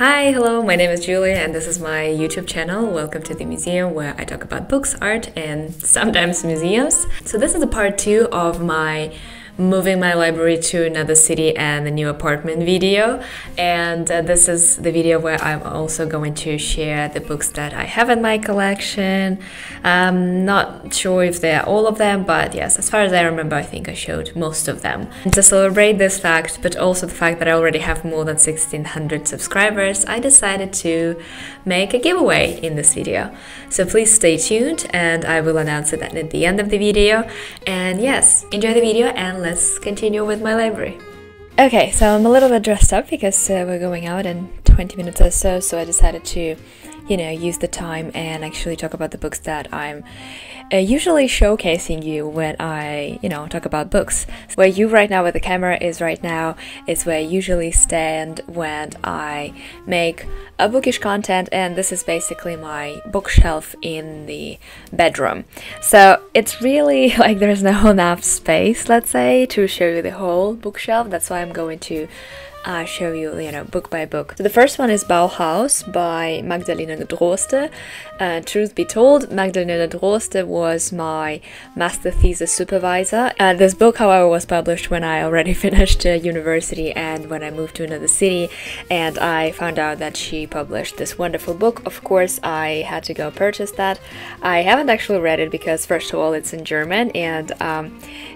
Hi, hello, my name is Julia and this is my YouTube channel. Welcome to the museum where I talk about books, art, and sometimes museums. So this is the part 2 of my moving my library to another city and the new apartment video, and this is the video where I'm also going to share the books that I have in my collection. I'm not sure if they're all of them, but yes, as far as I remember, I think I showed most of them. And to celebrate this fact, but also the fact that I already have more than 1,600 subscribers, I decided to make a giveaway in this video. So please stay tuned and I will announce it at the end of the video. And yes, enjoy the video and let's continue with my library. Okay, so I'm a little bit dressed up because we're going out in 20 minutes or so, so I decided to, use the time and actually talk about the books that I'm usually showcasing you when I, talk about books. Where you right now with the camera is right now is where I usually stand when I make a bookish content, and this is basically my bookshelf in the bedroom. So it's really like there's no enough space, let's say, to show you the whole bookshelf. That's why I'm going to show you, book by book. So the first one is Bauhaus by Magdalena Droste. Truth be told, Magdalena Droste was my master thesis supervisor. This book, however, was published when I already finished university and when I moved to another city, and I found out that she published this wonderful book. Of course, I had to go purchase that. I haven't actually read it because, first of all, it's in German, and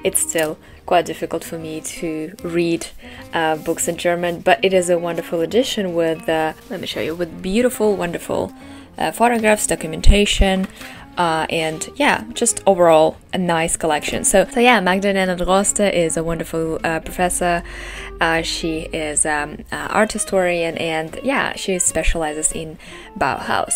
it's still quite difficult for me to read books in German, but it is a wonderful edition with, let me show you, with beautiful, wonderful photographs, documentation, and yeah, just overall a nice collection. So yeah, Magdalena Droste is a wonderful professor. She is an art historian, and yeah, she specializes in Bauhaus.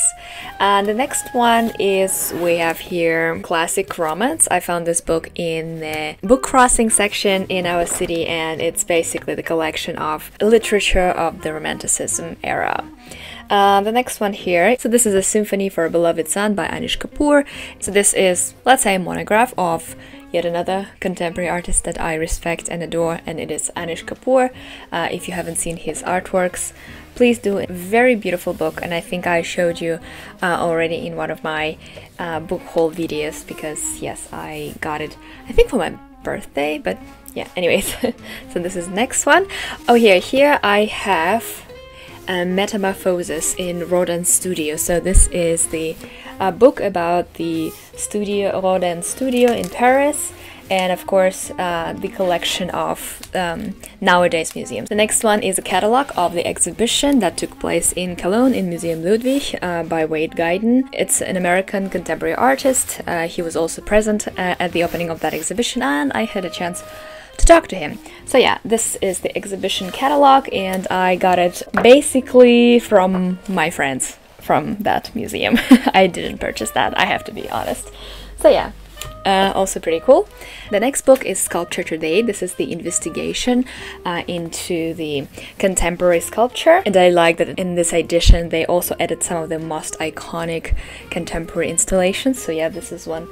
The next one is, we have here classic romance. I found this book in the book crossing section in our city, and it's basically the collection of literature of the Romanticism era. The next one here, so this is a Symphony for a Beloved Son by Anish Kapoor. So this is, let's say, a monograph of yet another contemporary artist that I respect and adore, and it is Anish Kapoor. If you haven't seen his artworks, please do. A very beautiful book, and I think I showed you already in one of my book haul videos, because yes, I got it, I think, for my birthday, but yeah, anyways. So this is next one. Oh, here I have Metamorphosis in Rodin's studio. So this is the book about the studio, Rodin's studio in Paris, and of course the collection of nowadays museums. The next one is a catalog of the exhibition that took place in Cologne in Museum Ludwig by Wade Guyton. It's an American contemporary artist. He was also present at the opening of that exhibition, and I had a chance to talk to him. So yeah, this is the exhibition catalog, and I got it basically from my friends from that museum. I didn't purchase that, I have to be honest. So yeah, also pretty cool. The next book is Sculpture Today. This is the investigation into the contemporary sculpture, and I like that in this edition they also added some of the most iconic contemporary installations. So yeah, this is one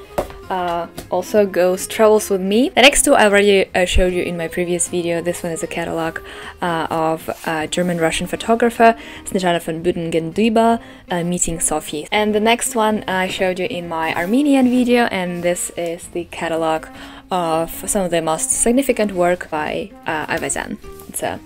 also travels with me. The next two I already showed you in my previous video. This one is a catalog of German-Russian photographer Snezhana von Büdingen-Düber, Meeting Sophie. And the next one I showed you in my Armenian video, and this is the catalog of some of the most significant work by Ayvazyan. It's a,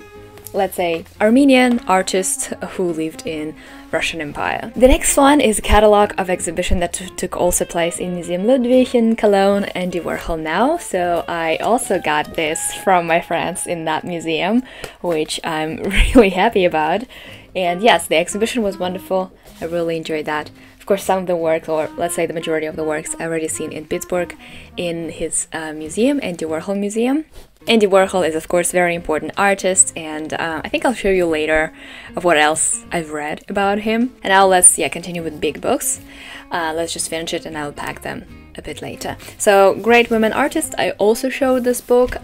let's say, Armenian artist who lived in Russian Empire. The next one is a catalog of exhibition that took also place in Museum Ludwig in Cologne, Andy Warhol Now. So I also got this from my friends in that museum, which I'm really happy about. And yes, the exhibition was wonderful. I really enjoyed that. Of course, some of the works, or let's say the majority of the works, I've already seen in Pittsburgh in his museum, Andy Warhol Museum. Andy Warhol is, of course, a very important artist, and I think I'll show you later of what else I've read about him. And now let's continue with big books. Let's just finish it and I'll pack them a bit later. So, Great Women Artists, I also showed this book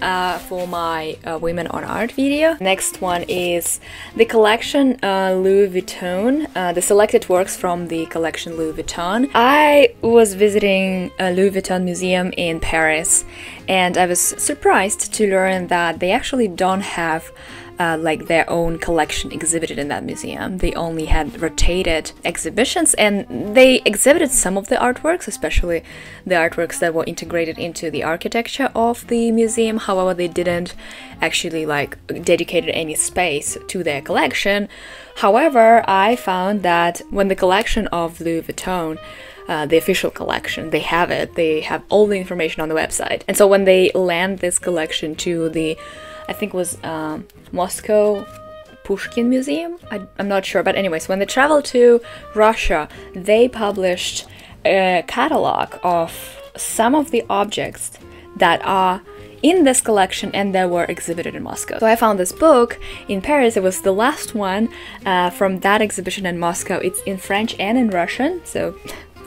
for my Women on Art video. Next one is the collection Louis Vuitton, the selected works from the collection Louis Vuitton. I was visiting a Louis Vuitton museum in Paris, and I was surprised to learn that they actually don't have like their own collection exhibited in that museum. They only had rotated exhibitions, and they exhibited some of the artworks, especially the artworks that were integrated into the architecture of the museum. However, they didn't actually like dedicated any space to their collection. However, I found that when the collection of Louis Vuitton, the official collection, they have all the information on the website. And so when they lend this collection to the, I think it was Moscow Pushkin Museum, I'm not sure, but anyways, when they traveled to Russia, they published a catalog of some of the objects that are in this collection and that were exhibited in Moscow. So I found this book in Paris. It was the last one from that exhibition in Moscow. It's in French and in Russian, so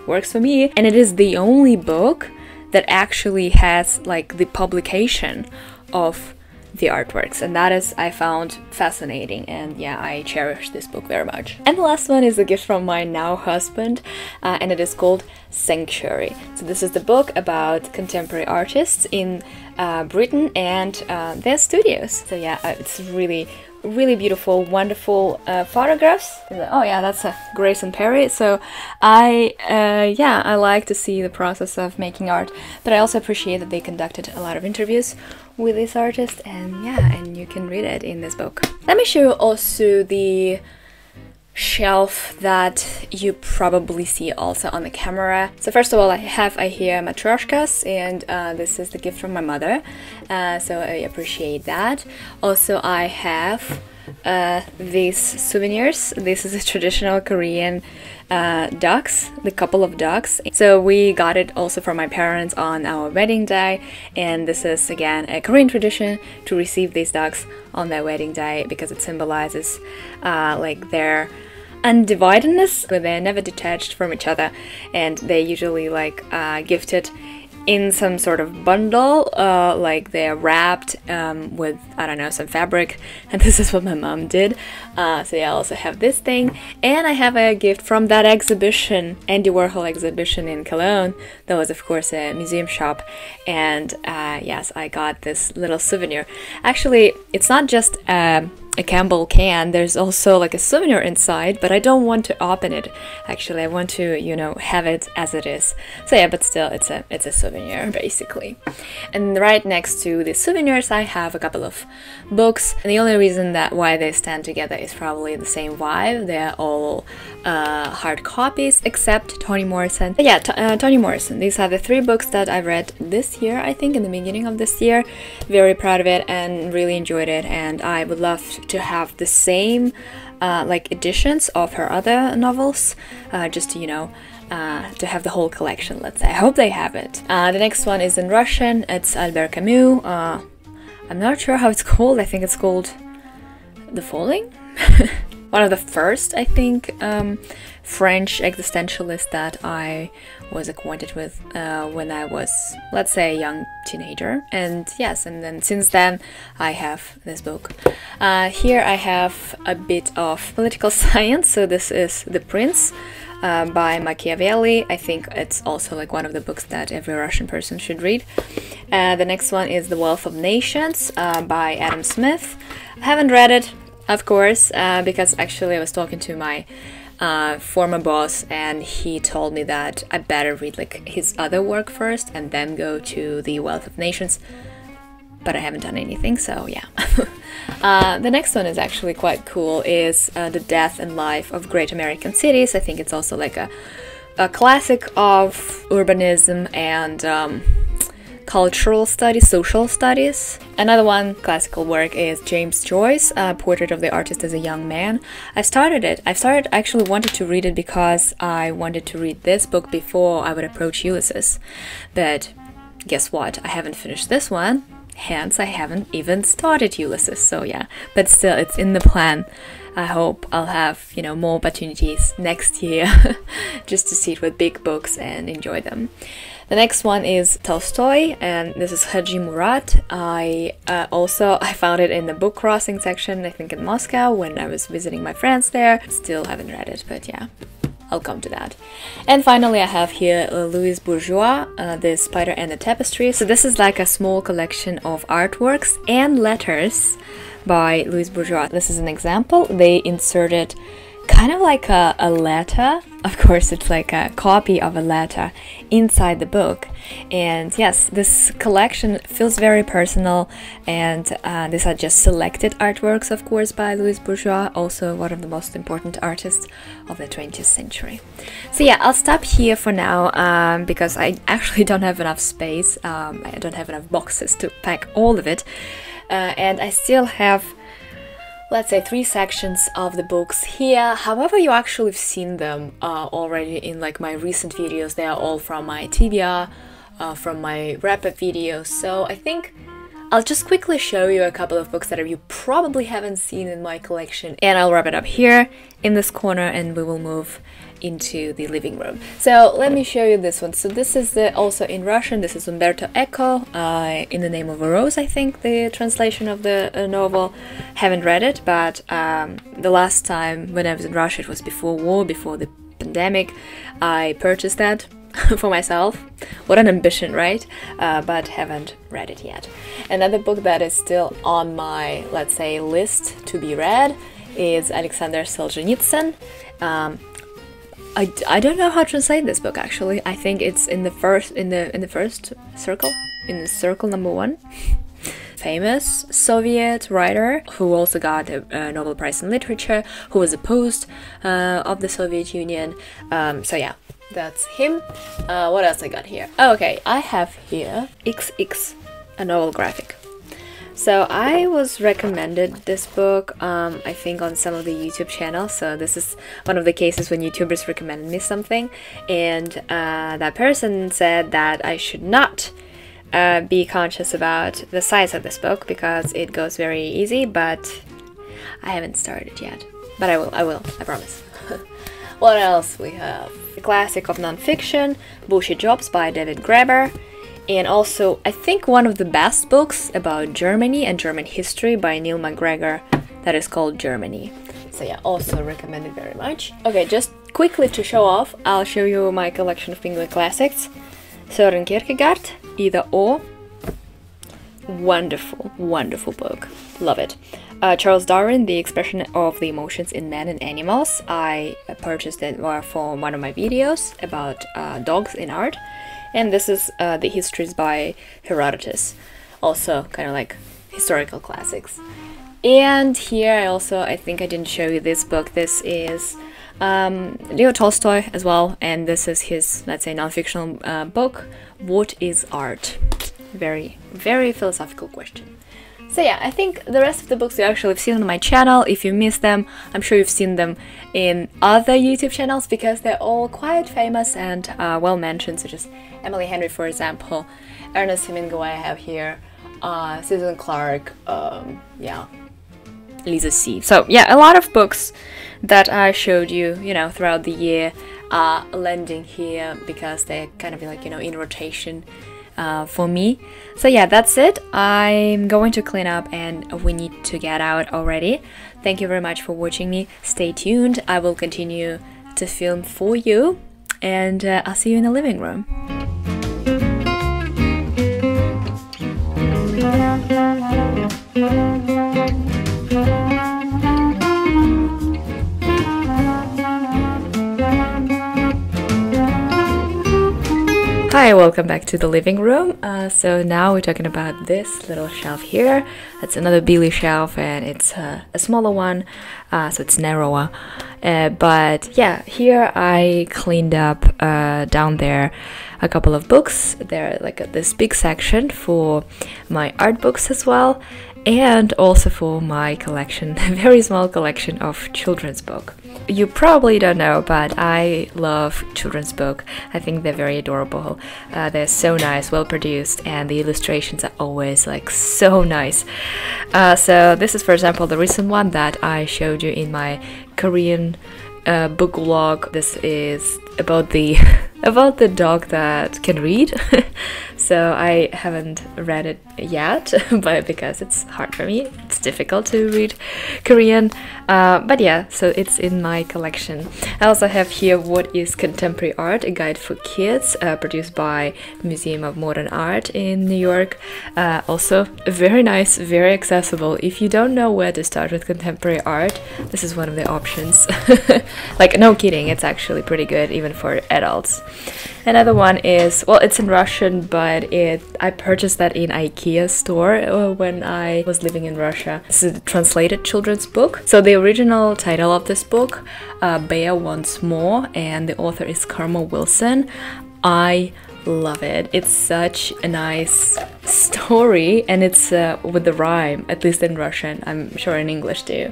works for me. And it is the only book that actually has like the publication of the artworks, and that is, I found fascinating, and yeah, I cherish this book very much. And the last one is a gift from my now husband, and it is called Sanctuary. So this is the book about contemporary artists in Britain and their studios. So yeah, it's really beautiful, wonderful photographs. Oh yeah, that's Grayson Perry. So I like to see the process of making art, but I also appreciate that they conducted a lot of interviews with this artist, and yeah, and you can read it in this book. Let me show you also the shelf that you probably see also on the camera. So first of all, I have here matryoshkas, and this is the gift from my mother, so I appreciate that. Also, I have these souvenirs. This is a traditional Korean ducks, the couple of ducks. So we got it also from my parents on our wedding day, and this is again a Korean tradition to receive these ducks on their wedding day because it symbolizes like their undividedness, where they're never detached from each other, and they usually like gifted in some sort of bundle, like they're wrapped with, I don't know, some fabric, and this is what my mom did. So yeah, I also have this thing, and I have a gift from that exhibition, Andy Warhol exhibition in Cologne. That was of course a museum shop, and yes, I got this little souvenir. Actually, it's not just a Campbell can, there's also like a souvenir inside, but I don't want to open it. Actually, I want to, you know, have it as it is. So yeah, but still, it's a souvenir basically. And right next to the souvenirs, I have a couple of books, and the only reason that why they stand together is probably the same vibe. They're all hard copies except Toni Morrison. But yeah, Toni Morrison. These are the 3 books that I read this year, I think in the beginning of this year. Very proud of it and really enjoyed it, and I would love to have the same like editions of her other novels, just to, you know, to have the whole collection, let's say. I hope they have it. The next one is in Russian. It's Albert Camus. I'm not sure how it's called. I think it's called The Falling. One of the first, I think, French existentialists that I was acquainted with when I was, let's say, a young teenager. And yes, and then since then I have this book. Here I have a bit of political science. So this is The Prince by Machiavelli. I think it's also like one of the books that every Russian person should read. The next one is The Wealth of Nations by Adam Smith. I haven't read it, of course, because actually I was talking to my former boss, and he told me that I better read like his other work first and then go to The Wealth of Nations, but I haven't done anything, so yeah. The next one is actually quite cool, is The Death and Life of Great American Cities. I think it's also like a classic of urbanism and cultural studies, social studies. Another one, classical work, is James Joyce, Portrait of the Artist as a Young Man. I actually wanted to read it because I wanted to read this book before I would approach Ulysses. But guess what? I haven't finished this one, hence I haven't even started Ulysses, so yeah. But still, it's in the plan. I hope I'll have, you know, more opportunities next year just to sit with big books and enjoy them. The next one is Tolstoy, and this is Haji Murat. I found it in the book crossing section, I think in Moscow, when I was visiting my friends there. Still haven't read it, but yeah. I'll come to that. And finally, I have here Louis Bourgeois, The Spider and the Tapestry. So this is like a small collection of artworks and letters by Louis Bourgeois. This is an example. They inserted kind of like a letter. Of course, it's like a copy of a letter inside the book. And yes, this collection feels very personal, and these are just selected artworks, of course, by Louis Bourgeois, also one of the most important artists of the 20th century. So yeah, I'll stop here for now because I actually don't have enough space. I don't have enough boxes to pack all of it, and I still have, let's say, 3 sections of the books here. However, you actually have seen them already in like my recent videos. They are all from my TBR, from my wrap-up videos. So I think I'll just quickly show you a couple of books that you probably haven't seen in my collection, and I'll wrap it up here in this corner, and we will move into the living room. So let me show you this one. So this is also in Russian. This is Umberto Eco, In the Name of a Rose, I think the translation of the novel. Haven't read it, but the last time when I was in Russia, it was before war, before the pandemic. I purchased that for myself. What an ambition, right? But haven't read it yet. Another book that is still on my, let's say, list to be read is Alexander Solzhenitsyn. I don't know how to translate this book actually. I think it's in the first circle, in the circle number 1. Famous Soviet writer who also got a Nobel Prize in Literature, who was opposed of the Soviet Union. So yeah, that's him. What else I got here? Oh, okay, I have here XX, a novel graphic. So I was recommended this book, I think, on some of the YouTube channels. So this is one of the cases when YouTubers recommended me something, and that person said that I should not be conscious about the size of this book because it goes very easy, but I haven't started yet. But I will, I promise. What else we have? The classic of non-fiction, Bullshit Jobs by David Graeber. And also, I think one of the best books about Germany and German history by Neil MacGregor, that is called Germany. So yeah, also recommended very much. Okay, just quickly to show off, I'll show you my collection of Penguin classics. Søren Kierkegaard, Either Or. Wonderful, wonderful book. Love it. Charles Darwin, The Expression of the Emotions in Men and Animals. I purchased it for one of my videos about dogs in art. And this is The Histories by Herodotus, also kind of like historical classics. And here I think I didn't show you this book. This is Leo Tolstoy as well, and this is his, let's say, non-fictional book, What is Art? Very, very philosophical question. So yeah, I think the rest of the books you actually have seen on my channel. If you missed them, I'm sure you've seen them in other YouTube channels because they're all quite famous and well mentioned, such as Emily Henry, for example, Ernest Hemingway I have here, Susan Clark, yeah, Lisa C. So yeah, a lot of books that I showed you, throughout the year are landing here because they're kind of like, in rotation for me. So yeah, that's it. I'm going to clean up and we need to get out already. Thank you very much for watching me. Stay tuned. I will continue to film for you, and I'll see you in the living room. Hi, welcome back to the living room. So now we're talking about this little shelf here. That's another Billy shelf, and it's a smaller one, so it's narrower. But yeah, here I cleaned up down there a couple of books. There like this big section for my art books as well, and also for my collection, a very small collection of children's book. You probably don't know, but I love children's book. I think they're very adorable. They're so nice, well produced, and the illustrations are always like so nice. So this is, for example, the recent one that I showed you in my Korean book vlog. This is about the about the dog that can read. So I haven't read it yet, but because it's hard for me, it's difficult to read Korean. But yeah, so it's in my collection. I also have here What is Contemporary Art, a guide for kids, produced by Museum of Modern Art in New York. Also very nice, very accessible. If you don't know where to start with contemporary art, this is one of the options. Like, no kidding, it's actually pretty good even for adults. Another one is, well, it's in Russian, but I purchased that in IKEA store when I was living in Russia. This is a translated children's book. So the original title of this book, Bear Wants More, and the author is Karma Wilson. I love it. It's such a nice story, and it's with the rhyme, at least in Russian. I'm sure in English too.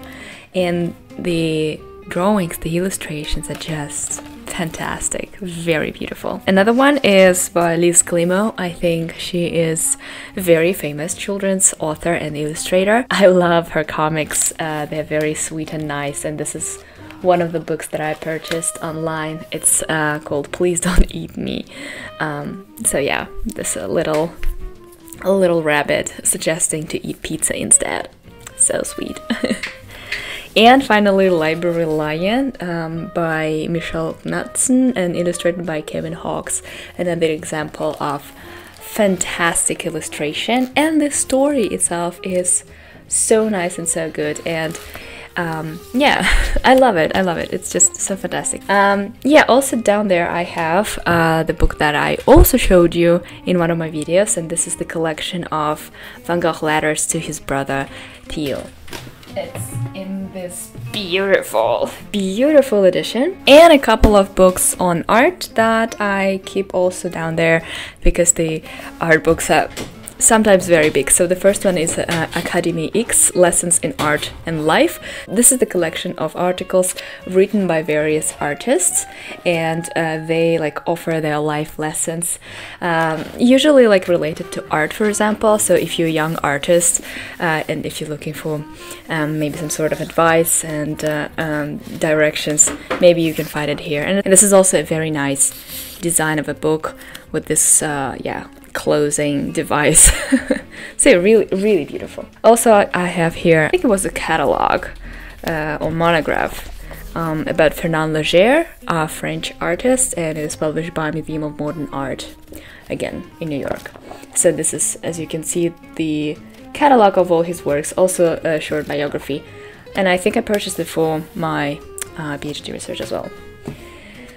And the drawings, the illustrations are just fantastic, very beautiful. Another one is by Liz Klimo. I think she is a very famous children's author and illustrator. I love her comics. They're very sweet and nice, and this is one of the books that I purchased online. It's called Please Don't Eat Me. So yeah, this a little rabbit suggesting to eat pizza instead. So sweet. And finally, Library Lion by Michelle Knudsen and illustrated by Kevin Hawkes. Another example of fantastic illustration, and the story itself is so nice and so good. And yeah, I love it. It's just so fantastic. Yeah, also down there I have the book that I also showed you in one of my videos, and this is the collection of Van Gogh letters to his brother Theo. It's in this beautiful edition, and a couple of books on art that I keep also down there because the art books are sometimes very big. So the first one is Academy X, Lessons in Art and Life. This is the collection of articles written by various artists, and they like offer their life lessons, usually like related to art, for example. So if you're a young artist and if you're looking for maybe some sort of advice and directions, maybe you can find it here. And this is also a very nice design of a book with this yeah, closing device. So really beautiful. Also I have here, I think it was a catalog or monograph about Fernand Léger, a French artist, and it is published by Museum of Modern Art, again in New York. So this is, as you can see, the catalog of all his works, also a short biography, and I think I purchased it for my PhD research as well.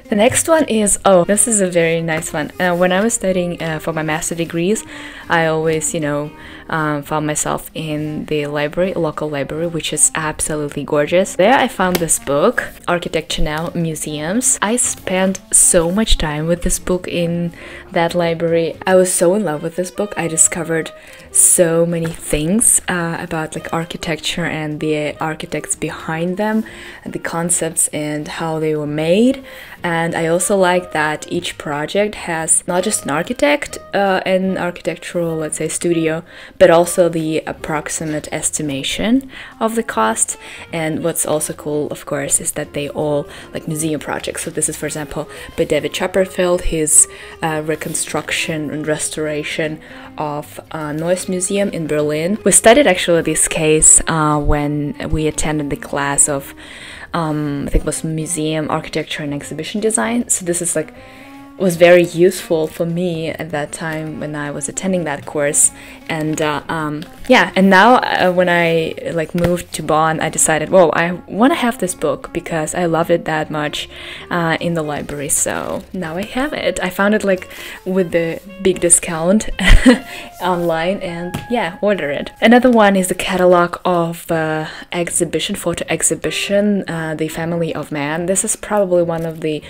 The next one is, oh, this is a very nice one. When I was studying for my master degrees, I always, you know, found myself in the library, local library, which is absolutely gorgeous. There I found this book, Architecture Now, Museums. I spent so much time with this book in that library. I was so in love with this book. I discovered so many things about like architecture and the architects behind them, and the concepts and how they were made. And I also like that each project has not just an architect and architectural, let's say, studio, but also the approximate estimation of the cost. And what's also cool, of course, is that they all like museum projects. So this is, for example, by David Chopperfield, his reconstruction and restoration of Neues Museum in Berlin. We studied actually this case when we attended the class of I think it was museum architecture and exhibition design. So this is like was very useful for me at that time when I was attending that course. And yeah, and now when I like moved to Bonn, I decided, whoa, I want to have this book because I love it that much in the library. So now I have it. I found it like with the big discount online, and yeah, order it. Another one is the catalog of exhibition, photo exhibition, The Family of Man. This is probably one of the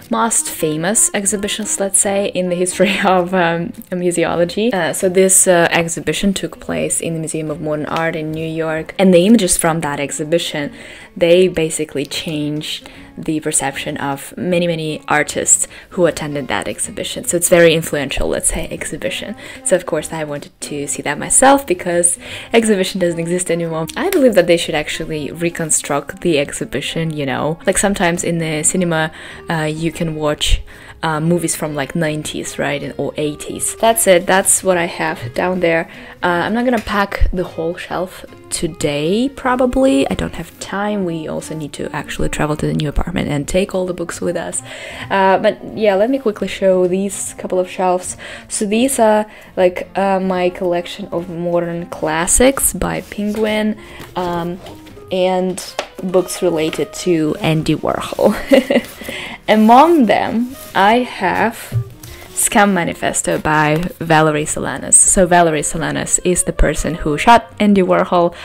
most famous exhibitions, let's say, in the history of museology. So this exhibition took place in the Museum of Modern Art in New York, and the images from that exhibition, they basically changed the perception of many artists who attended that exhibition. So it's very influential, let's say, exhibition. So of course I wanted to see that myself because exhibition doesn't exist anymore. I believe that they should actually reconstruct the exhibition, you know. Like sometimes in the cinema you can watch movies from like 90s, right, or 80s. That's it. That's what I have down there. I'm not gonna pack the whole shelf today, probably. I don't have time. We also need to actually travel to the new apartment and take all the books with us. But yeah, let me quickly show these couple of shelves. So these are like my collection of modern classics by Penguin, and books related to Andy Warhol. Among them, I have Scam Manifesto by Valerie Solanas. So Valerie Solanas is the person who shot Andy Warhol,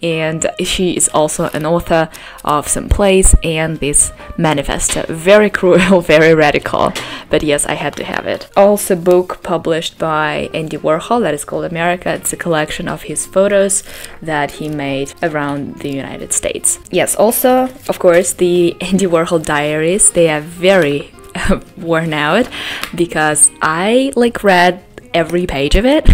and she is also an author of some plays and this manifesto. Very cruel, very radical, but yes, I had to have it. Also, a book published by Andy Warhol that is called America. It's a collection of his photos that he made around the United States. Yes, also, of course, the Andy Warhol diaries. They are very worn out because I like read every page of it.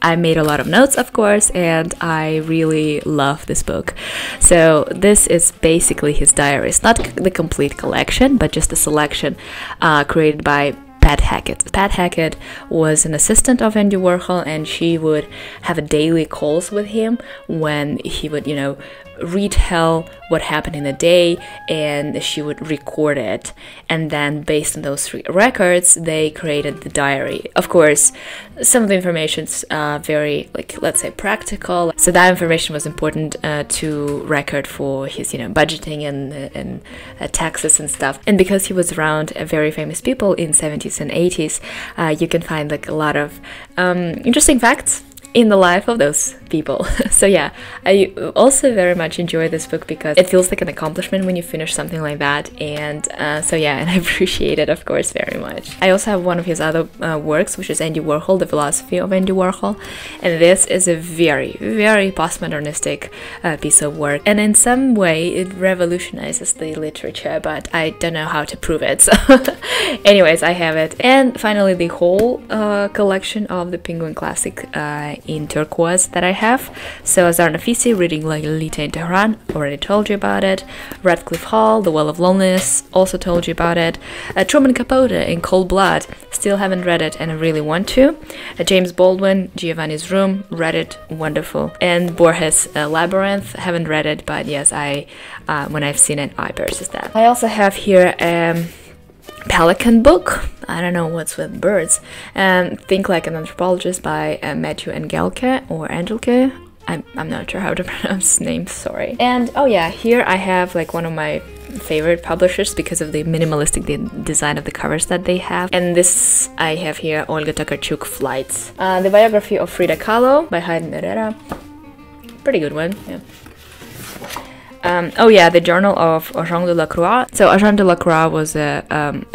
I made a lot of notes, of course, and I really love this book. So this is basically his diaries, not the complete collection, but just a selection created by Pat Hackett. Pat Hackett was an assistant of Andy Warhol, and she would have a daily calls with him when he would, you know, retell what happened in the day, and she would record it, and then based on those records they created the diary. Of course, some of the information's very, like, let's say, practical, so that information was important to record for his, you know, budgeting and taxes and stuff. And because he was around very famous people in 70s and 80s, you can find like a lot of interesting facts in the life of those people. So yeah, I also very much enjoy this book because it feels like an accomplishment when you finish something like that, and so yeah, and I appreciate it, of course, very much. I also have one of his other works, which is Andy Warhol, The Philosophy of Andy Warhol, and this is a very, very postmodernistic piece of work, and in some way it revolutionizes the literature, but I don't know how to prove it, so anyways, I have it. And finally, the whole collection of the Penguin Classic in turquoise that I have. So Azar Nafisi, Reading like Lolita in Tehran, already told you about it. Radcliffe Hall, The Well of Loneliness, also told you about it. Truman Capote in Cold Blood, still haven't read it and I really want to. James Baldwin, Giovanni's Room, read it, wonderful. And Borges, Labyrinth, haven't read it, but yes, I when I've seen it, I purchased that. I also have here Pelican book. I don't know what's with birds. Think Like an Anthropologist by Matthew Engelke or Angelke. I'm not sure how to pronounce names, sorry. And oh yeah, here I have like one of my favorite publishers because of the minimalistic design of the covers that they have. And this I have here, Olga Tokarczuk, Flights. The biography of Frida Kahlo by Hayden Herrera. Pretty good one, yeah. Oh yeah, the Journal of Jean de la Croix. So Jean de la Croix was a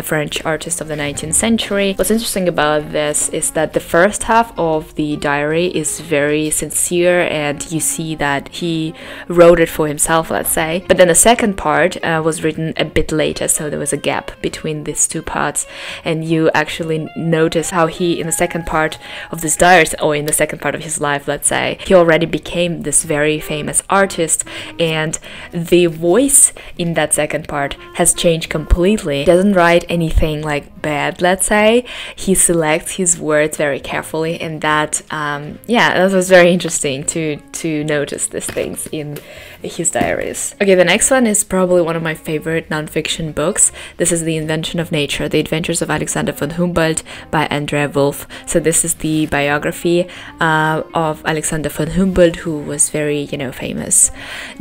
French artist of the 19th century. What's interesting about this is that the first half of the diary is very sincere and you see that he wrote it for himself, let's say. But then the second part was written a bit later, so there was a gap between these two parts, and you actually notice how he, in the second part of this diary, or in the second part of his life, let's say, he already became this very famous artist, and the voice in that second part has changed completely. He doesn't write anything like bad, let's say. He selects his words very carefully, and that yeah, that was very interesting to notice these things in his diaries. Okay, the next one is probably one of my favorite nonfiction books. This is The Invention of Nature, The Adventures of Alexander von Humboldt by Andrea Wolf. So this is the biography of Alexander von Humboldt, who was very, you know, famous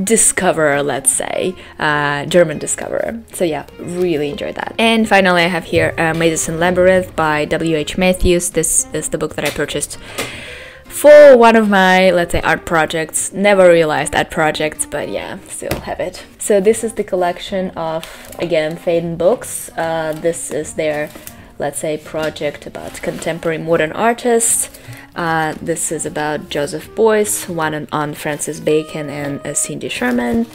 discoverer, let's say, German discoverer. So yeah, really enjoyed that. And finally I have here Medicine Labyrinth by W.H. Matthews. This is the book that I purchased for one of my, let's say, art projects. Never realized art projects, but yeah, still have it. So this is the collection of, again, Faden books. This is their, let's say, project about contemporary modern artists. This is about Joseph Beuys, one on Francis Bacon and Cindy Sherman.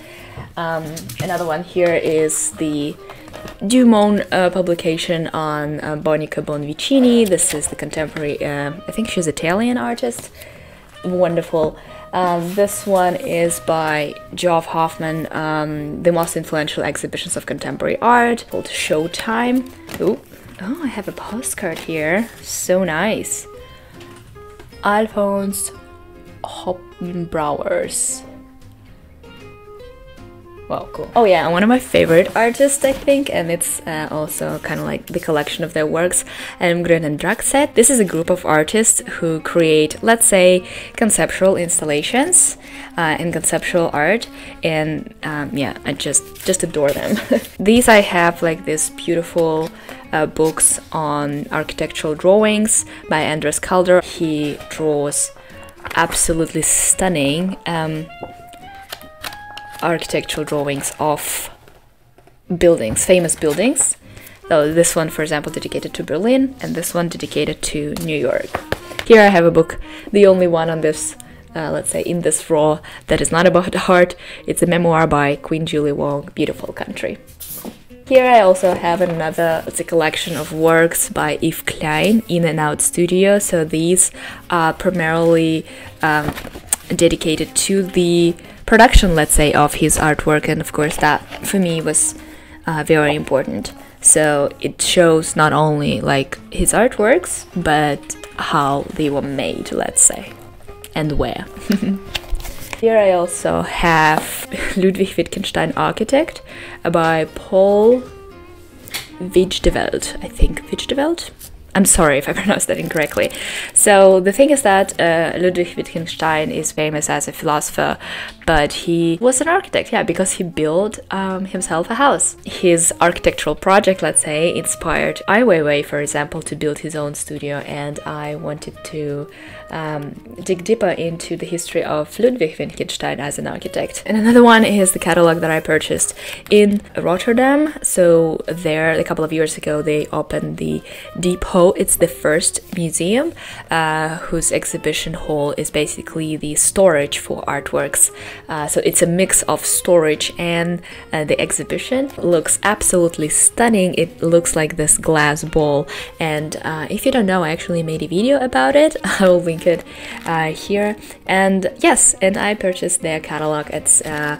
Another one here is the Dumont publication on Bonica Bonvicini. This is the contemporary, I think she's Italian artist. Wonderful. This one is by Geoff Hoffman, The Most Influential Exhibitions of Contemporary Art, called Showtime. Ooh. Oh, I have a postcard here. So nice. Alphonse Hoppenbrouwers. Wow, cool. Oh yeah, one of my favorite artists, I think, and it's also kind of like the collection of their works, Grön and Dragset. This is a group of artists who create, let's say, conceptual installations and conceptual art, and yeah, I just adore them. These I have like this beautiful books on architectural drawings by Andres Calder. He draws absolutely stunning architectural drawings of buildings, famous buildings. So this one, for example, dedicated to Berlin, and this one dedicated to New York. Here I have a book, the only one on this, let's say, in this row that is not about art. It's a memoir by Queen Julie Wong, Beautiful Country. Here I also have another, it's a collection of works by Yves Klein, In and Out Studio. So these are primarily dedicated to the production, let's say, of his artwork, and of course that for me was very important. So it shows not only like his artworks, but how they were made, let's say, and where. Here I also have Ludwig Wittgenstein Architect by Paul Wijdeveld, I think. Wijdeveld? I'm sorry if I pronounced that incorrectly. So the thing is that Ludwig Wittgenstein is famous as a philosopher, but he was an architect, yeah, because he built himself a house. His architectural project, let's say, inspired Ai Weiwei, for example, to build his own studio, and I wanted to dig deeper into the history of Ludwig Wittgenstein as an architect. And another one is the catalog that I purchased in Rotterdam. So there, a couple of years ago, they opened the Depot. It's the first museum whose exhibition hall is basically the storage for artworks. So it's a mix of storage and the exhibition. Looks absolutely stunning. It looks like this glass ball, and if you don't know, I actually made a video about it. I will link it here. And yes, and I purchased their catalog. It's the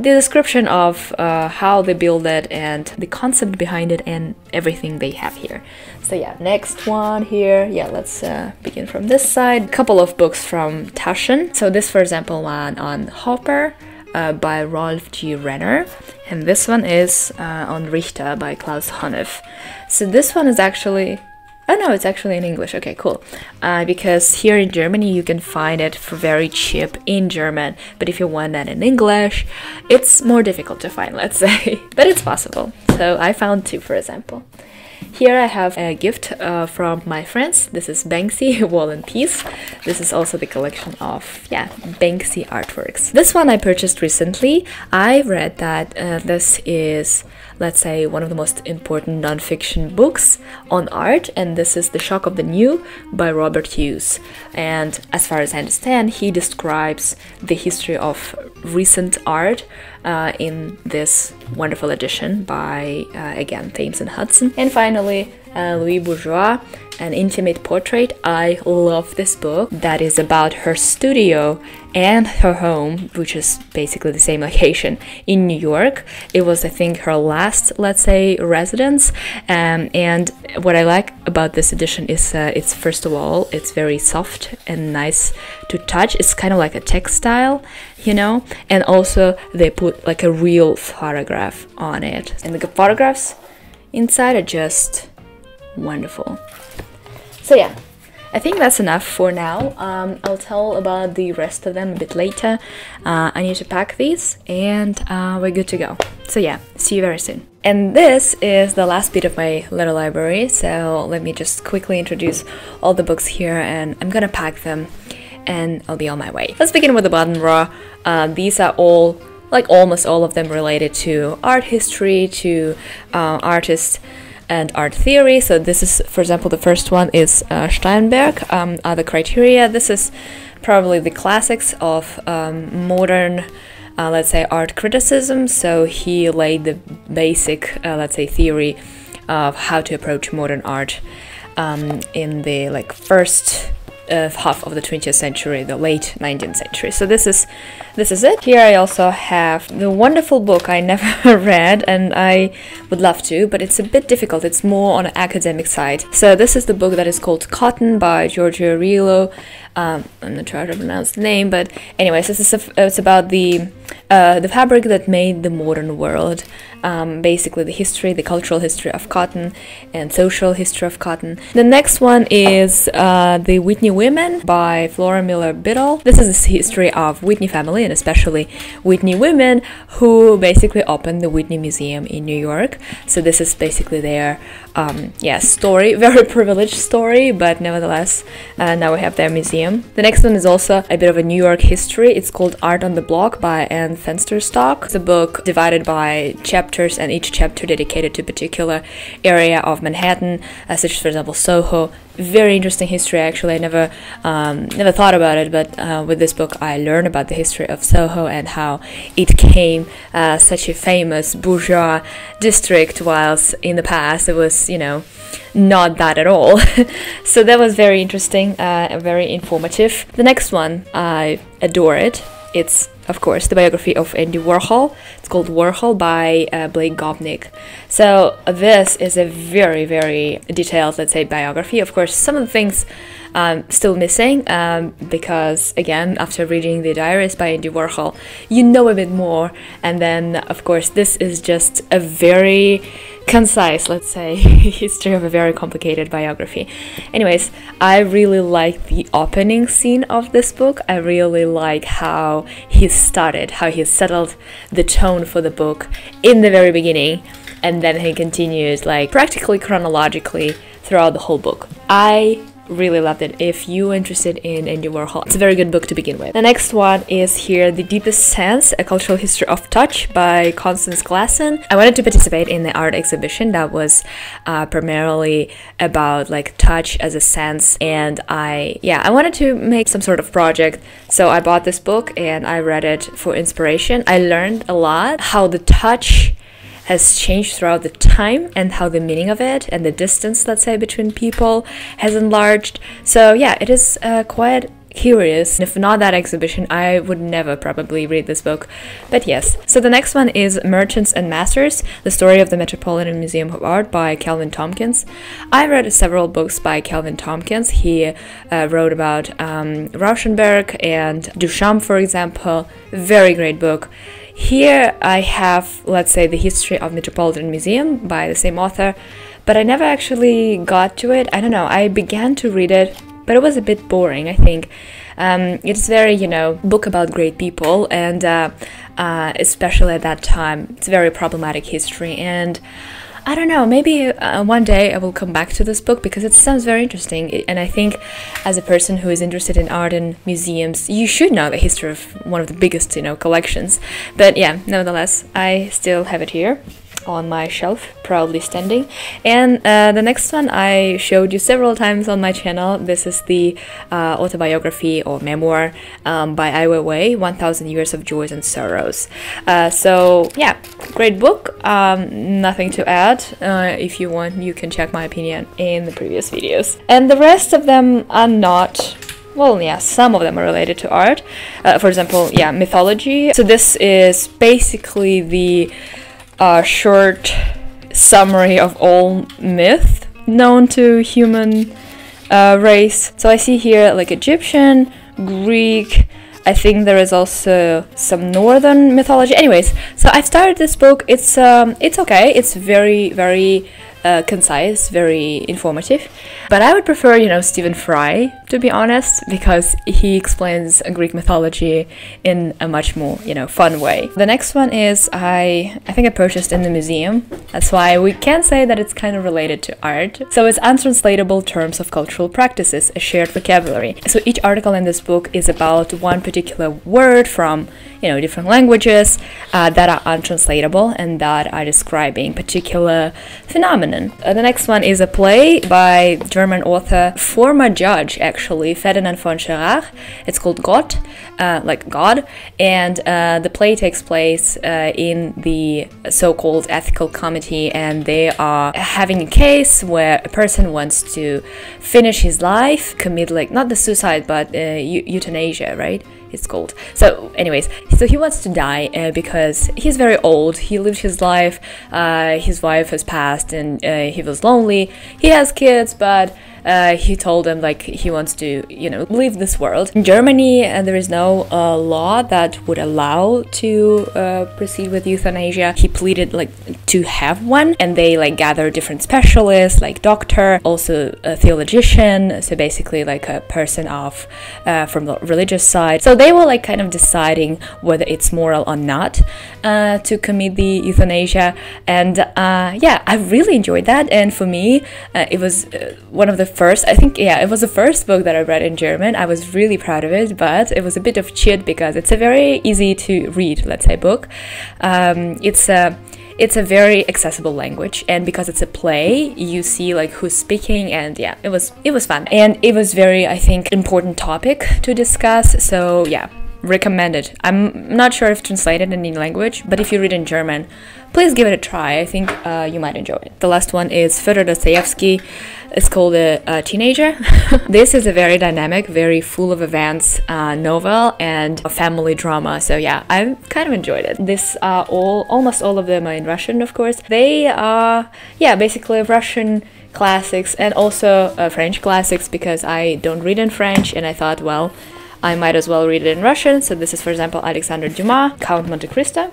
description of how they build it and the concept behind it and everything they have here. So yeah, next one here. Yeah, let's begin from this side. A couple of books from Taschen. So this, for example, one on Hopper by Rolf G. Renner, and this one is on Richter by Klaus Honnef. So this one is actually, oh no, it's actually in English. Okay, cool. Because here in Germany you can find it for very cheap in German, but if you want that in English, it's more difficult to find, let's say. But it's possible. So I found two, for example. Here I have a gift from my friends. This is Banksy, Wall and Peace. This is also the collection of, yeah, Banksy artworks. This one I purchased recently. I read that this is, let's say, one of the most important non-fiction books on art, and this is The Shock of the New by Robert Hughes. And as far as I understand, he describes the history of recent art in this wonderful edition by, again, Thames and Hudson. And finally, Louis Bourgeois, An Intimate Portrait. I love this book that is about her studio and her home, which is basically the same location in New York. It was, I think, her last, let's say, residence. And what I like about this edition is it's, first of all, it's very soft and nice to touch. It's kind of like a textile, you know, and also they put like a real photograph on it. And the photographs inside are just wonderful. So yeah, I think that's enough for now. I'll tell about the rest of them a bit later. I need to pack these and we're good to go. So yeah, see you very soon. And this is the last bit of my little library, so let me just quickly introduce all the books here, and I'm gonna pack them and I'll be on my way. Let's begin with the bottom row. These are all, like almost all of them, related to art history, to artists and art theory. So this is, for example, the first one is Steinberg, Other Criteria. This is probably the classics of modern, let's say, art criticism. So he laid the basic, let's say, theory of how to approach modern art in the first half of the 20th century, the late 19th century. So this is it. Here I also have the wonderful book I never read, and I would love to, but it's a bit difficult. It's more on an academic side. So this is the book that is called Cotton by Giorgio Arillo. I'm not sure how to pronounce the name, but anyways, it's about the fabric that made the modern world. Basically the history, the cultural history of cotton and social history of cotton. The next one is The Whitney Women by Flora Miller Biddle. This is the history of Whitney family, and especially Whitney women who basically opened the Whitney Museum in New York. So this is basically their story, very privileged story, but nevertheless now we have their museum. The next one is also a bit of a New York history. It's called Art on the Block by Anne Fensterstock. It's a book divided by chapters, and each chapter dedicated to a particular area of Manhattan, such as, for example, Soho. Very interesting history, actually. I never thought about it, but with this book I learned about the history of Soho and how it became such a famous bourgeois district, whilst in the past it was, not that at all. So that was very interesting, very informative. The next one, I adore it. It's, of course, the biography of Andy Warhol. It's called Warhol by Blake Gopnik. So this is a very, very detailed, let's say, biography. Of course, some of the things still missing because, again, after reading the diaries by Andy Warhol, you know a bit more. And then, of course, this is just a very concise, let's say, history of a very complicated biography. Anyways, I really like the opening scene of this book. I really like how he started, how he settled the tone for the book in the very beginning, and then he continues like practically chronologically throughout the whole book. I really loved it. If you're interested in Andy Warhol, it's a very good book to begin with. The next one is here, The Deepest Sense, A Cultural History of Touch by Constance Glasson. I wanted to participate in the art exhibition that was primarily about like touch as a sense, and I wanted to make some sort of project, so I bought this book and I read it for inspiration. I learned a lot how the touch has changed throughout the time and how the meaning of it and the distance, let's say, between people has enlarged. So yeah, it is quite curious. If not that exhibition, I would never probably read this book, but yes. So the next one is Merchants and Masters, The Story of the Metropolitan Museum of Art by Calvin Tompkins. I read several books by Calvin Tompkins. He wrote about Rauschenberg and Duchamp, for example. Very great book. Here I have, let's say, The History of Metropolitan Museum by the same author, but I never actually got to it. I don't know, I began to read it, but it was a bit boring, I think. It's very, book about great people, and especially at that time, it's very problematic history, and I don't know, maybe one day I will come back to this book because it sounds very interesting, and I think as a person who is interested in art and museums, you should know the history of one of the biggest, collections. But yeah, nevertheless, I still have it here on my shelf, proudly standing. And the next one I showed you several times on my channel. This is the autobiography or memoir by Ai Weiwei, 1000 Years of Joys and Sorrows. So yeah, great book. Nothing to add. If you want, you can check my opinion in the previous videos. And the rest of them are not, well, yeah, some of them are related to art. For example, yeah, mythology. So this is basically the short summary of all myth known to human race. So I see here like Egyptian, Greek, I think there is also some northern mythology. Anyways, so I've started this book. It's okay. It's very, very concise, very informative. But I would prefer, Stephen Fry, to be honest, because he explains Greek mythology in a much more, fun way. The next one is I think I purchased in the museum. That's why we can say that it's kind of related to art. So it's Untranslatable Terms of Cultural Practices, a Shared Vocabulary. So each article in this book is about one particular word from, different languages that are untranslatable and that are describing particular phenomena canon. The next one is a play by German author, former judge actually, Ferdinand von Schirach. It's called Gott, like God, and the play takes place in the so-called ethical committee, and they are having a case where a person wants to finish his life, commit like not the suicide but euthanasia, right? It's called. So anyways, so he wants to die because he's very old. He lived his life, his wife has passed, and he was lonely. He has kids, but he told them like he wants to, you know, leave this world. In Germany, there is no law that would allow to proceed with euthanasia. He pleaded like to have one, and they like gather different specialists, like doctor, also a theologian, so basically like a person of from the religious side. So they were like kind of deciding whether it's moral or not to commit the euthanasia, and yeah, I really enjoyed that. And for me, it was one of the first, I think, yeah, it was the first book that I read in German. I was really proud of it, but it was a bit of cheat because it's a very easy to read, let's say, book. It's a very accessible language, and because it's a play, you see like who's speaking, and yeah, it was fun, and it was very, I think, important topic to discuss. So yeah, recommended. I'm not sure if translated in any language, but if you read in German, please give it a try. I think you might enjoy it. The last one is Fyodor Dostoevsky. It's called A Teenager. This is a very dynamic, very full of events novel and a family drama. So yeah, I kind of enjoyed it. This are almost all of them are in Russian, of course. They are, yeah, basically Russian classics and also French classics, because I don't read in French, and I thought, well, I might as well read it in Russian. So this is, for example, Alexandre Dumas, Count Monte Cristo.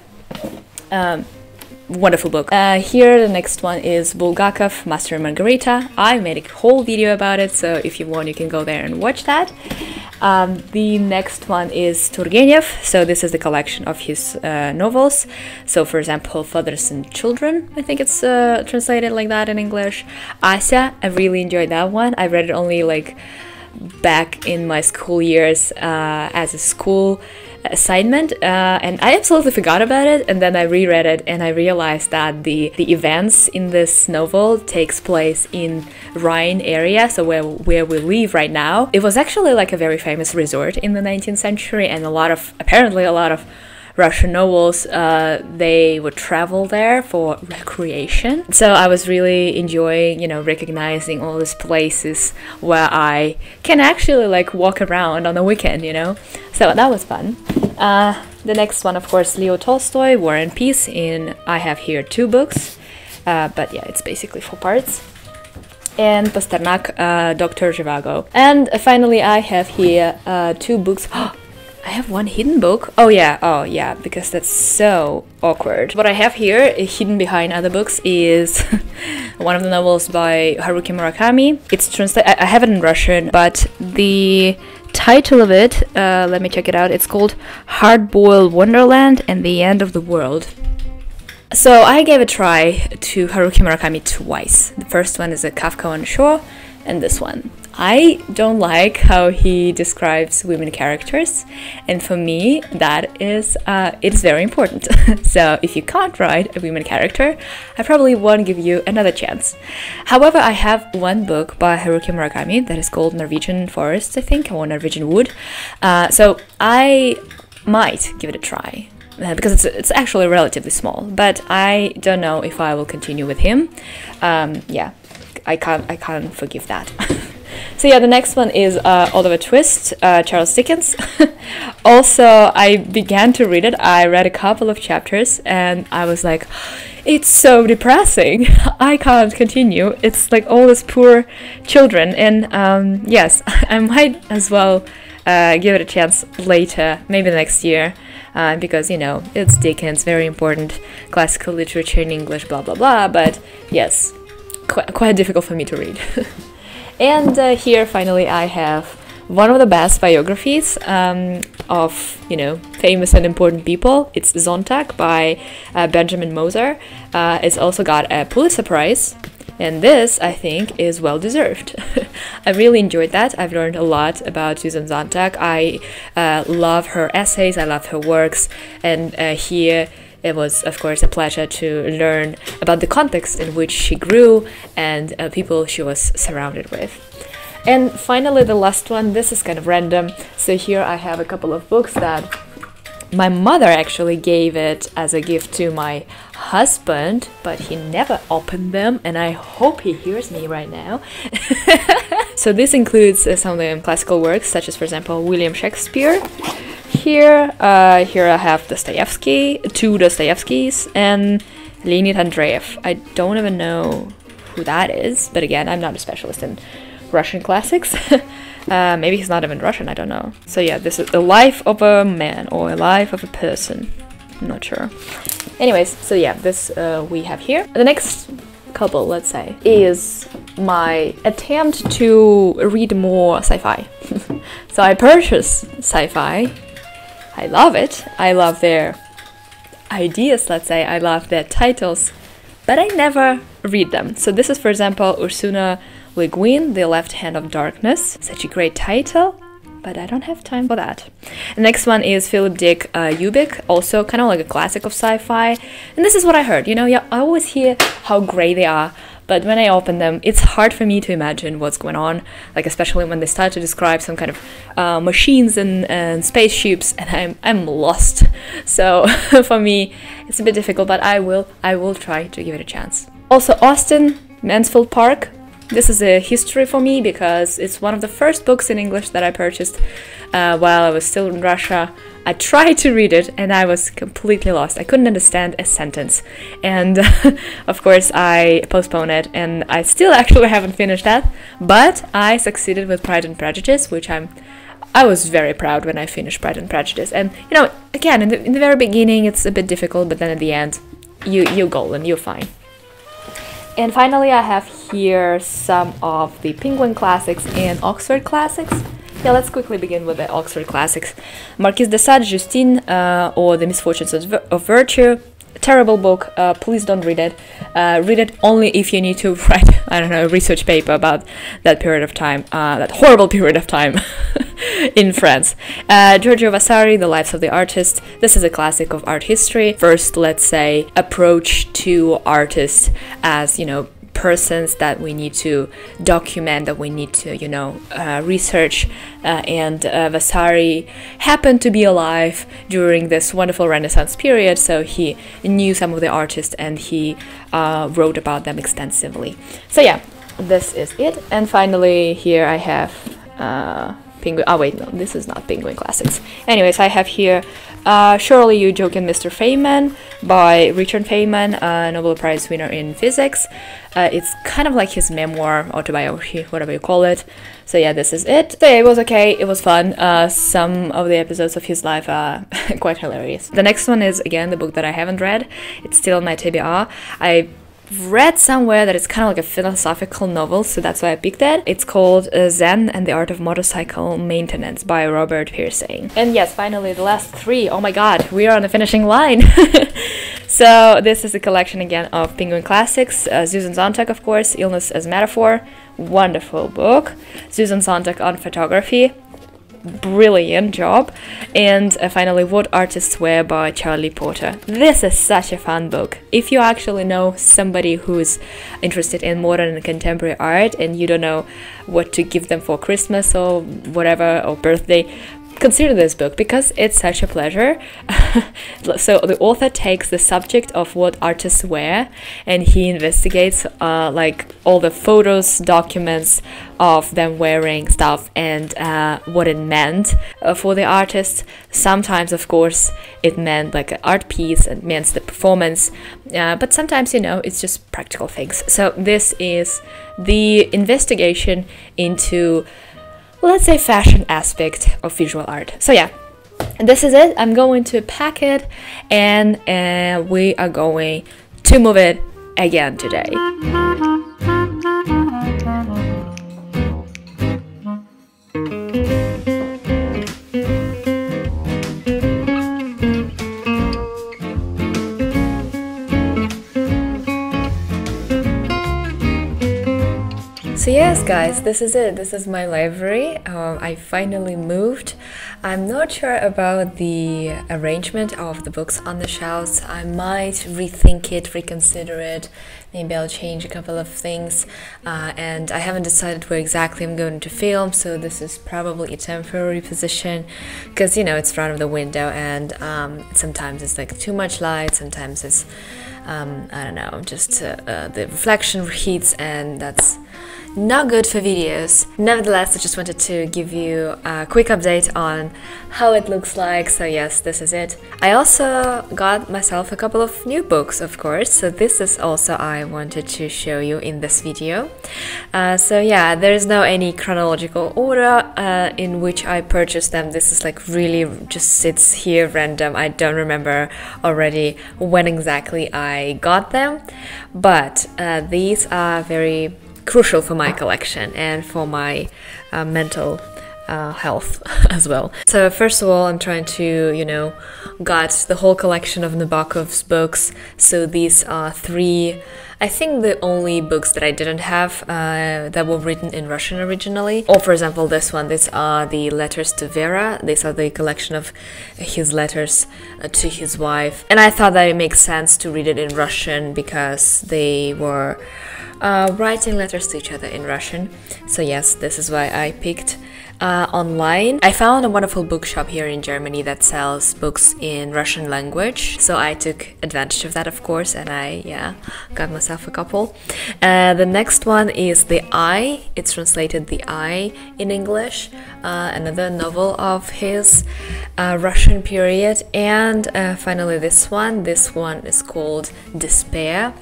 Wonderful book. Here the next one is Bulgakov, Master and Margarita. I made a whole video about it, so if you want, you can go there and watch that. The next one is Turgenev. So this is the collection of his novels. So for example, Fathers and Children, I think it's translated like that in English. Ася, I really enjoyed that one. I read it only like back in my school years as a school assignment, and I absolutely forgot about it, and then I reread it and I realized that the events in this novel takes place in Rhine area, so where we live right now. It was actually like a very famous resort in the 19th century, and apparently a lot of Russian nobles, they would travel there for recreation. So I was really enjoying, you know, recognizing all these places where I can actually like walk around on the weekend, you know. So that was fun. The next one, of course, Leo Tolstoy, War and Peace. I have here 2 books, but yeah, it's basically 4 parts. And Pasternak, Dr. Zhivago. And finally, I have here 2 books. I have one hidden book. Oh yeah, because that's so awkward. What I have here, hidden behind other books, is one of the novels by Haruki Murakami. It's translated. I have it in Russian, but the title of it, let me check it out. It's called Hard-Boiled Wonderland and the End of the World. So I gave a try to Haruki Murakami twice. The first one is a Kafka on Shore, and this one. I don't like how he describes women characters, and for me that is it's very important. So if you can't write a women character, I probably won't give you another chance. However, I have one book by Haruki Murakami that is called Norwegian Forests, I think, or Norwegian Wood. So I might give it a try. Because it's actually relatively small, but I don't know if I will continue with him. Yeah, I can't forgive that. So yeah, the next one is Oliver Twist, Charles Dickens. Also, I began to read it. I read a couple of chapters and I was like, it's so depressing. I can't continue. It's like all these poor children. And yes, I might as well give it a chance later, maybe next year. Because, you know, it's Dickens, very important classical literature in English, blah blah blah, but yes, quite difficult for me to read. And here finally I have one of the best biographies of, you know, famous and important people. It's Sonntag by Benjamin Moser. It's also got a Pulitzer Prize. And this, I think, is well deserved. I really enjoyed that. I've learned a lot about Susan Sontag. I love her essays, I love her works, and here it was, of course, a pleasure to learn about the context in which she grew and people she was surrounded with. And finally, the last one, this is kind of random. So here I have a couple of books that my mother actually gave it as a gift to my husband, but he never opened them, and I hope he hears me right now. So this includes some of the classical works, such as, for example, William Shakespeare. Here I have Dostoevsky, two Dostoevskys, and Leonid Andreev. I don't even know who that is, but again, I'm not a specialist in Russian classics. Maybe he's not even Russian, I don't know. So yeah, this is the life of a man or a life of a person. I'm not sure. Anyways, so yeah, this we have here. The next couple, let's say, is my attempt to read more sci-fi. So I purchased sci-fi. I love it. I love their ideas, let's say. I love their titles, but I never read them. So this is, for example, Ursula Le Guin, The Left Hand of Darkness. Such a great title, but I don't have time for that. The next one is Philip Dick Ubik, also kind of like a classic of sci-fi. And this is what I heard, you know, yeah, I always hear how great they are, but when I open them, it's hard for me to imagine what's going on, like especially when they start to describe some kind of machines and spaceships, and I'm lost. So for me, it's a bit difficult, but I will try to give it a chance. Also, Austin Mansfield Park. This is a history for me because it's one of the first books in English that I purchased while I was still in Russia. I tried to read it and I was completely lost. I couldn't understand a sentence. And of course I postponed it, and I still actually haven't finished that. But I succeeded with Pride and Prejudice, which I was very proud when I finished Pride and Prejudice. And you know, again, in the very beginning it's a bit difficult, but then at the end you're golden, you're fine. And finally, I have here some of the Penguin classics and Oxford classics. Yeah, let's quickly begin with the Oxford classics. Marquise de Sade, Justine, or The Misfortunes of Virtue. Terrible book. Please don't read it. Read it only if you need to write, I don't know, a research paper about that period of time, that horrible period of time in France. Giorgio Vasari, The Lives of the Artists. This is a classic of art history. First, let's say, approach to artists as, you know, persons that we need to document, that we need to, you know, research, and Vasari happened to be alive during this wonderful Renaissance period, so he knew some of the artists and he wrote about them extensively. So yeah, this is it. And finally here I have Penguin. Oh wait, no, this is not Penguin Classics. Anyways, I have here Surely You Joking, Mr. Feynman by Richard Feynman, Nobel Prize winner in physics. It's kind of like his memoir, autobiography, whatever you call it. So yeah, this is it. So yeah, it was okay, it was fun. Some of the episodes of his life are quite hilarious. The next one is, again, the book that I haven't read. It's still on my TBR. I read somewhere that it's kind of like a philosophical novel, so that's why I picked it. It's called Zen and the Art of Motorcycle Maintenance by Robert Pearsing. And yes, finally, the last three. Oh my god, we are on the finishing line. So this is a collection again of Penguin classics. Susan Sontag, of course, Illness as Metaphor. Wonderful book. Susan Sontag on photography. Brilliant job. And finally, What Artists Wear by Charlie Porter. This is such a fun book. If you actually know somebody who's interested in modern and contemporary art and you don't know what to give them for Christmas or whatever, or birthday, consider this book because it's such a pleasure. So the author takes the subject of what artists wear and he investigates like all the photos, documents of them wearing stuff and what it meant for the artist. Sometimes, of course, it meant like an art piece, it meant the performance, but sometimes, you know, it's just practical things. So this is the investigation into, let's say, fashion aspect of visual art. So yeah, this is it. I'm going to pack it and we are going to move it again today. So yes, guys, this is it. This is my library. I finally moved. I'm not sure about the arrangement of the books on the shelves. I might rethink it, reconsider it. Maybe I'll change a couple of things. And I haven't decided where exactly I'm going to film, so this is probably a temporary position because, you know, it's front of the window and sometimes it's like too much light, sometimes it's, I don't know, just the reflection heats, and that's not good for videos. Nevertheless, I just wanted to give you a quick update on how it looks like. So yes, this is it. I also got myself a couple of new books, of course, so this is also I wanted to show you in this video. So yeah, there is no any chronological order in which I purchased them. This is like really just sits here random. I don't remember already when exactly I got them, but these are very crucial for my collection and for my mental health as well. So first of all, I'm trying to, you know, got the whole collection of Nabokov's books. So these are three, I think the only books that I didn't have that were written in Russian originally. Or for example, this one, these are the letters to Vera. These are the collection of his letters to his wife. And I thought that it makes sense to read it in Russian because they were writing letters to each other in Russian. So yes, this is why I picked online. I found a wonderful bookshop here in Germany that sells books in Russian language, so I took advantage of that, of course, and I got myself a couple. The next one is The Eye. It's translated The Eye in English, another novel of his, Russian period. And finally this one is called Despair,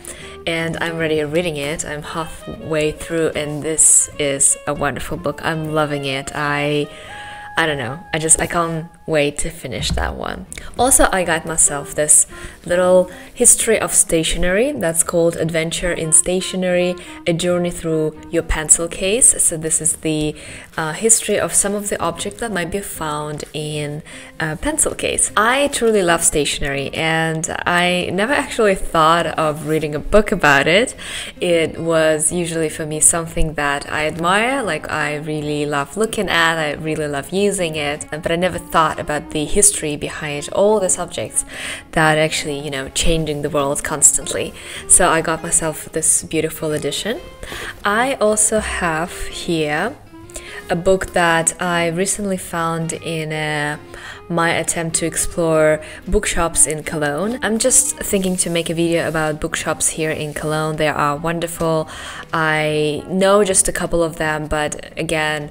and I'm already reading it. I'm halfway through, and this is a wonderful book. I'm loving it. I don't know, I can't wait to finish that one. Also, I got myself this little history of stationery that's called Adventure in Stationery, a journey through your pencil case. So this is the history of some of the objects that might be found in a pencil case. I truly love stationery, and I never actually thought of reading a book about it. It was usually for me something that I admire, like I really love looking at, I really love using it, but I never thought about the history behind all the subjects that actually, you know, changing the world constantly. So I got myself this beautiful edition. I also have here a book that I recently found in my attempt to explore bookshops in Cologne. I'm just thinking to make a video about bookshops here in Cologne. They are wonderful. I know just a couple of them, but again,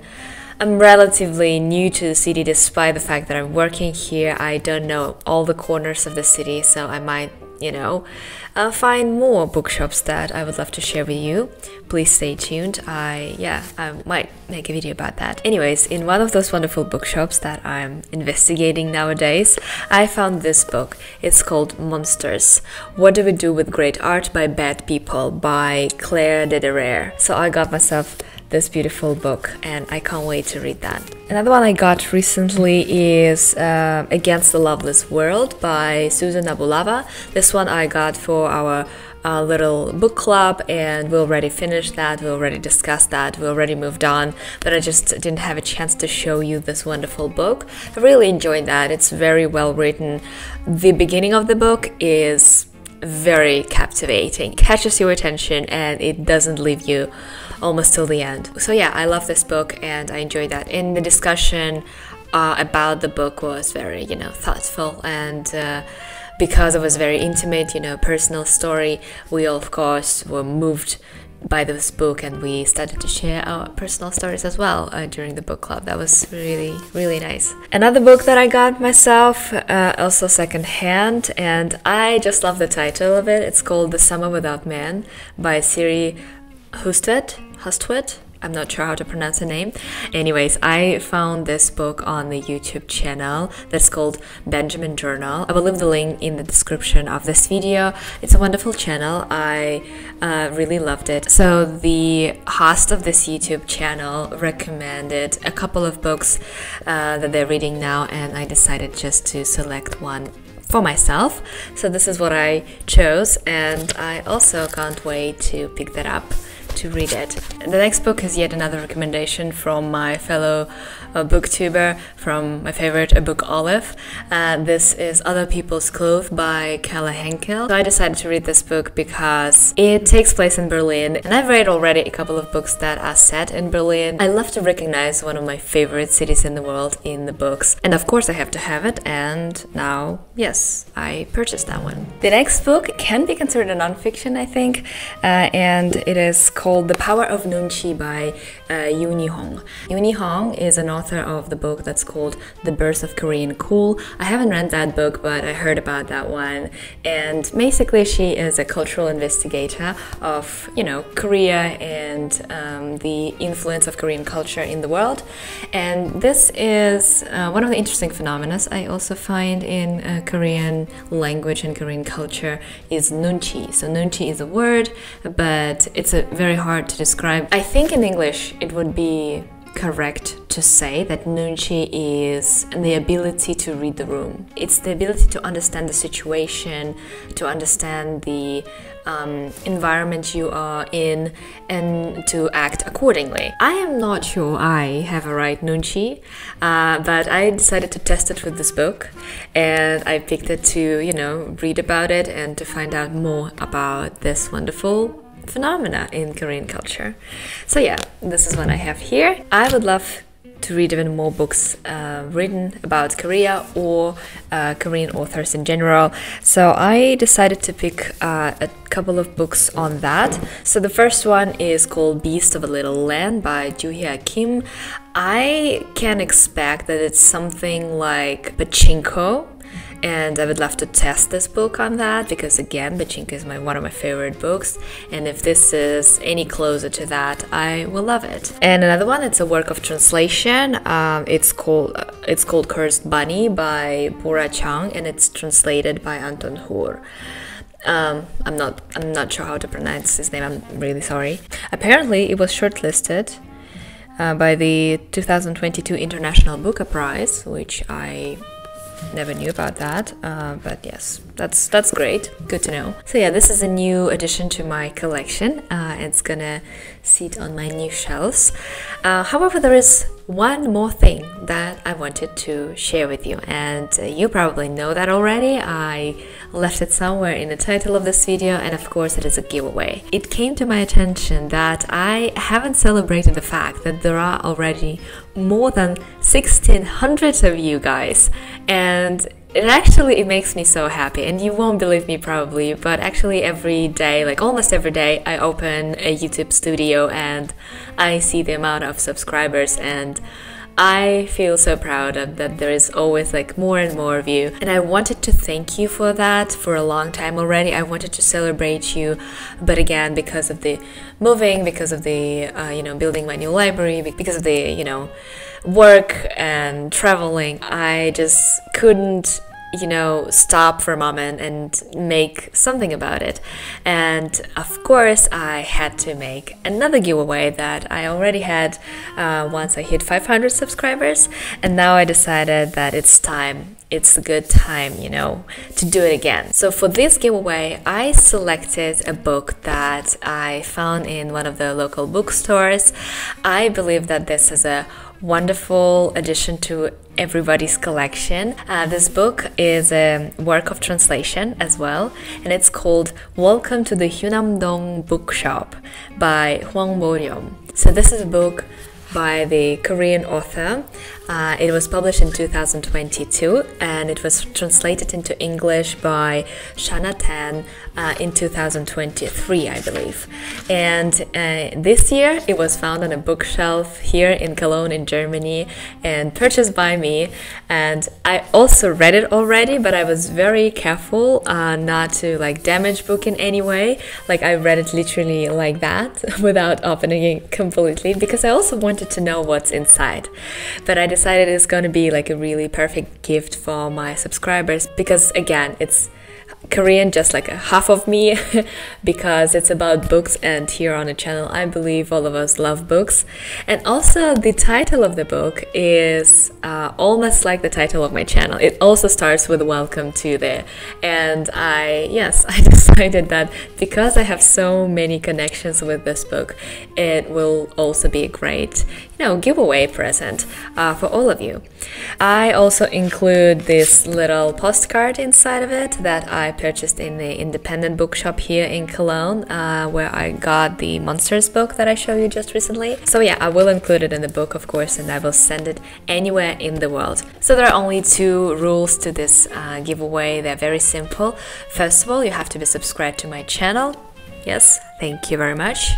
I'm relatively new to the city despite the fact that I'm working here. I don't know all the corners of the city, so I might, you know, find more bookshops that I would love to share with you. Please stay tuned. I might make a video about that. Anyways, in one of those wonderful bookshops that I'm investigating nowadays, I found this book. It's called Monsters: What Do We Do with Great Art by Bad People by Claire Dederer. So I got myself this beautiful book, and I can't wait to read that. Another one I got recently is Against the Loveless World by Susan Abulava. This one I got for our little book club, and we already finished that, we already discussed that, we already moved on, but I just didn't have a chance to show you this wonderful book. I really enjoyed that. It's very well written. The beginning of the book is very captivating, catches your attention, and it doesn't leave you almost till the end. So yeah, I love this book and I enjoyed that. In the discussion about the book was very, you know, thoughtful, and because it was very intimate, you know, personal story, we all, of course, were moved by this book, and we started to share our personal stories as well during the book club. That was really, really nice. Another book that I got myself, also secondhand, and I just love the title of it. It's called The Summer Without Man by Siri Hustvedt. I'm not sure how to pronounce her name. Anyways, I found this book on the YouTube channel that's called Benjamin Journal. I will leave the link in the description of this video. It's a wonderful channel. I really loved it. So the host of this YouTube channel recommended a couple of books that they're reading now, and I decided just to select one for myself. So this is what I chose, and I also can't wait to pick that up to read it. The next book is yet another recommendation from my fellow booktuber, from my favorite book Olive. This is Other People's Clothes by Kelle Henkel. So I decided to read this book because it takes place in Berlin, and I've read already a couple of books that are set in Berlin. I love to recognize one of my favorite cities in the world in the books, and of course I have to have it, and now, yes, I purchased that one. The next book can be considered a non-fiction, I think, and it is called The Power of Nunchi by Yoon Hong. Yoon Hong is an author of the book that's called The Birth of Korean Cool. I haven't read that book, but I heard about that one, and basically she is a cultural investigator of, you know, Korea and the influence of Korean culture in the world. And this is one of the interesting phenomena I also find in Korean language and Korean culture is nunchi. So nunchi is a word, but it's very hard to describe. I think in English it would be correct to say that nunchi is the ability to read the room. It's the ability to understand the situation, to understand the environment you are in, and to act accordingly. I am not sure I have a right nunchi, but I decided to test it with this book, and I picked it to, you know, read about it and to find out more about this wonderful phenomena in Korean culture. So yeah, this is what I have here. I would love to read even more books written about Korea or Korean authors in general. So I decided to pick a couple of books on that. So the first one is called Beast of a Little Land by Joo-hye Kim. I can expect that it's something like Pachinko, and I would love to test this book on that, because again, Pachinko is one of my favorite books, and if this is any closer to that, I will love it. And another one, it's a work of translation. It's called Cursed Bunny by Bora Chang, and it's translated by Anton Hur. I'm not sure how to pronounce his name. I'm really sorry. Apparently, it was shortlisted by the 2022 International Booker Prize, which I never knew about that, but yes, that's great, good to know. So yeah, this is a new addition to my collection. It's gonna sit on my new shelves. However, there is one more thing that I wanted to share with you, and you probably know that already. I left it somewhere in the title of this video, and of course it is a giveaway. It came to my attention that I haven't celebrated the fact that there are already more than 1,600 of you guys, and it makes me so happy. And you won't believe me probably, but actually every day, like almost every day, I open a YouTube studio and I see the amount of subscribers, and I feel so proud of that. There is always like more and more of you, and I wanted to thank you for that for a long time already. I wanted to celebrate you, but again, because of the moving, because of the building my new library, because of the work and traveling, I just couldn't stop for a moment and make something about it. And of course I had to make another giveaway that I already had once I hit 500 subscribers, and now I decided that it's a good time, to do it again. So for this giveaway, I selected a book that I found in one of the local bookstores. I believe that this is a wonderful addition to everybody's collection. This book is a work of translation as well, and it's called Welcome to the Hyunam-dong Bookshop by Hwang Bo-ryum. So this is a book by the Korean author. It was published in 2022, and it was translated into English by Shana Tan in 2023, I believe. And this year it was found on a bookshelf here in Cologne in Germany and purchased by me. And I also read it already, but I was very careful not to damage book in any way. I read it literally like that without opening it completely, because I also wanted to know what's inside. But I decided it's going to be a really perfect gift for my subscribers, because again, it's Korean, just like a half of me, because it's about books, and here on the channel I believe all of us love books. And also the title of the book is almost like the title of my channel. It also starts with welcome to there, and I decided that because I have so many connections with this book, it will also be a great giveaway present for all of you. I also include this little postcard inside of it that I purchased in the independent bookshop here in Cologne, where I got the Monsters book that I showed you just recently. So yeah, I will include it in the book, of course, and I will send it anywhere in the world. So there are only 2 rules to this giveaway. They're very simple. First of all, you have to be subscribed to my channel. Yes, thank you very much.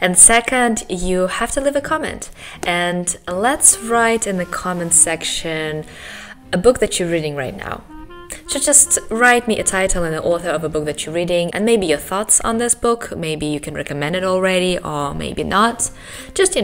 And second, you have to leave a comment. And let's write in the comment section a book that you're reading right now. So just write me a title and the author of a book that you're reading, and maybe your thoughts on this book. Maybe you can recommend it already, or maybe not. Just,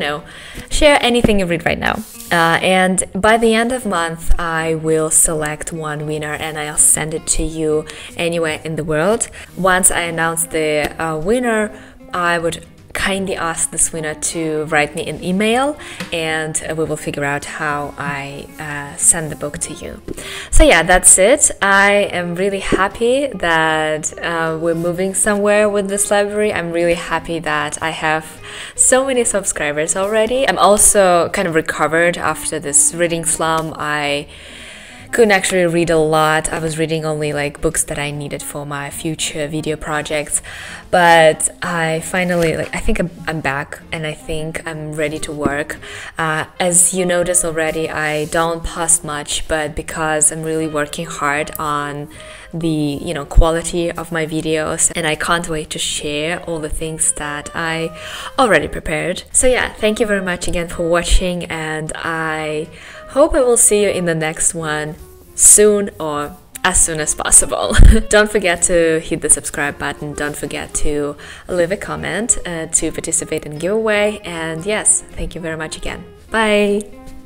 share anything you read right now. And by the end of month, I will select one winner and I'll send it to you anywhere in the world. Once I announce the winner, I would kindly ask this winner to write me an email, and we will figure out how I send the book to you. So yeah, that's it. I am really happy that we're moving somewhere with this library. I'm really happy that I have so many subscribers already. I'm also kind of recovered after this reading slump. I couldn't actually read a lot. I was reading only like books that I needed for my future video projects, but I finally, I think I'm back, and I think I'm ready to work. As you notice already, I don't post much, but because I'm really working hard on the quality of my videos, and I can't wait to share all the things that I already prepared. So yeah, thank you very much again for watching, and I hope I will see you in the next one soon, or as soon as possible. Don't forget to hit the subscribe button. Don't forget to leave a comment to participate in giveaway. And yes, thank you very much again. Bye!